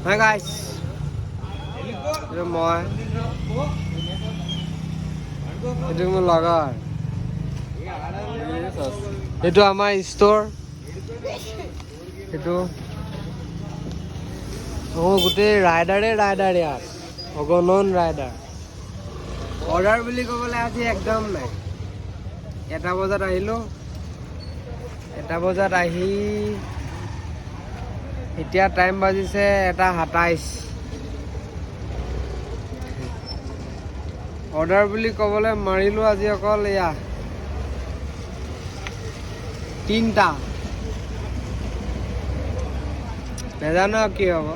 Hi guys. Itu moi. Itu মোৰ লগৰ। এইটো আমাৰ ষ্ট'ৰ। এইটো গোটেই ৰাইডাৰ ইয়াত অগণন ৰাইডাৰ। অৰ্ডাৰ বুলি ক'বলৈ আজি একদম নাই। 1টা বজাত আহিলোঁ। 1টা বজাত আহি এতিয়া টাইম বাজিছে 1:27। অৰ্ডাৰ বুলি ক'বলৈ মাৰিলোঁ আজি অকল এয়া 3টা। নাজানো কি হ'ব।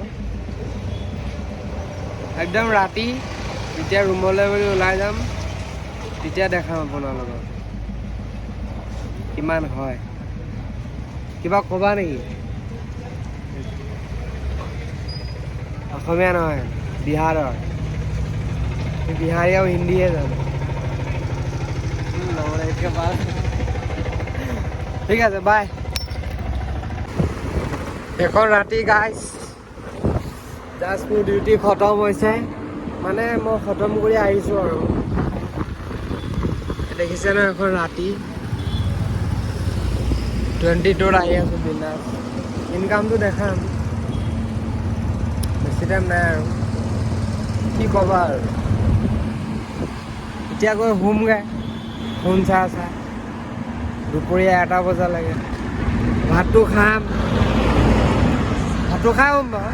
একদম ৰাতি যেতিয়া ৰুমলৈ বুলি ওলাই যাম তেতিয়া দেখাম আপোনালোকক কিমান হয়। কিবা ক'বা নেকি? অসমীয়া নহয়, বিহাৰৰ। বিহাৰী আৰু হিন্দীহে জানো। ঠিক আছে, বাই। এখন ৰাতি গাইজ, জাষ্ট মোৰ ডিউটি খতম হৈছে। মানে মই খতম কৰি আহিছোঁ আৰু দেখিছে ন, এখন ৰাতি 22ত আহি আছোঁ বিন্দাছ। ইনকামটো দেখাম, বেছি টাইম নাই আৰু কি ক'বা আৰু। এতিয়া গৈ শুমগৈ, ফোন চাই দুপৰীয়া 1টা বজালৈকে। ভাতটো খাই শুম বাৰু।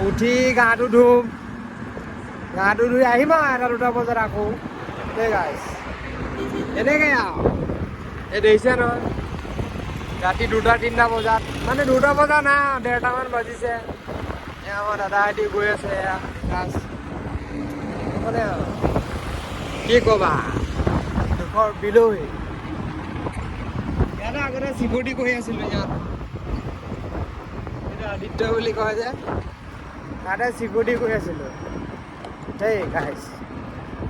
উঠি গাটো ধুম, গাটো ধুই আহিম আৰু 1টা 2টা বজাত আকৌ। দেই গাইজ, এনেকৈ আৰু এই দেখিছে নহয়, ৰাতি 2টা 3টা বজাত, মানে 2টা বজা নাই, 1:30মান বাজিছে। এয়া আমাৰ দাদাহঁতি গৈ আছে, এয়া গাছ মানে আৰু কি ক'বা, দুখৰ বিলৈ। ইয়াতে আগতে চিকিউৰিটি কৰি আছিলোঁ। ইয়াত এইটো আদিত্য বুলি কয় যে, তাতে চিকিউৰিটি কৰি আছিলোঁ। দেই গাইজ,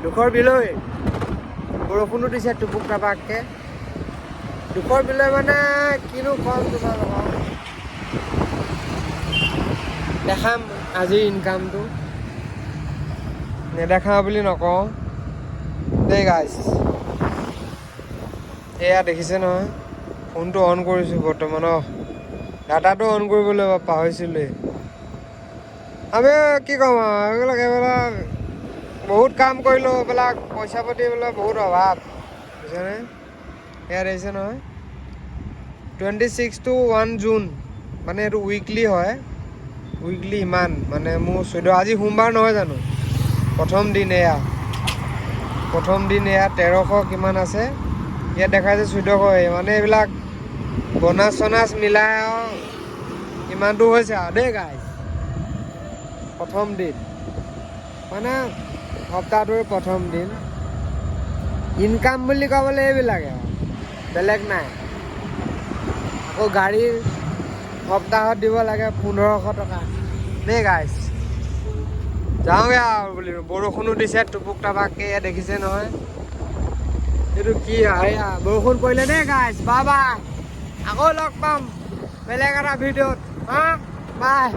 দুখৰ বিলৈ। বৰষুণো দিছে টুপুক টাপাককৈ। দুখৰ বিলৈ মানে কিনো ক'ম তোমালোকক। দেখাম আজিৰ ইনকামটো, নেদেখা বুলি নকওঁ দেই গাইজ। এয়া দেখিছে নহয়, ফোনটো অন কৰিছোঁ বৰ্তমান। ডাটাটো অন কৰিবলৈ পাহৰিছিলোঁৱেই। আমি কি ক'ম আৰু, এইবিলাক বহুত কাম কৰিলোঁ। এইবিলাক পইচা পাতি বোলে বহুত অভাৱ, বুজিছেনে। এয়া দেখিছে নহয়, 26 to 1 জুন, মানে এইটো উইকলি হয়। উইকলি ইমান, মানে মোৰ 14, আজি সোমবাৰ নহয় জানো, প্ৰথম দিন এয়া 1300 কিমান আছে। ইয়াত দেখাইছে 1400। মানে এইবিলাক বনাছ চনাছ মিলাই আৰু ইমানটো হৈছে আৰু দেই গাইজ। প্ৰথম দিন মানে সপ্তাহটোৰ প্ৰথম দিন। ইনকাম বুলি ক'বলৈ এইবিলাকে আৰু বেলেগ নাই। আকৌ গাড়ীৰ সপ্তাহত দিব লাগে 1500 টকা দেই গাইজ। যাওঁগৈ আৰু বুলি, বৰষুণো দিছে টুপুক টাপাককৈ। দেখিছে নহয়, এইটো কি এয়া বৰষুণ পৰিলে দেই গাইজ। বাই বাই, আকৌ লগ পাম বেলেগ এটা ভিডিঅ'ত। বাই।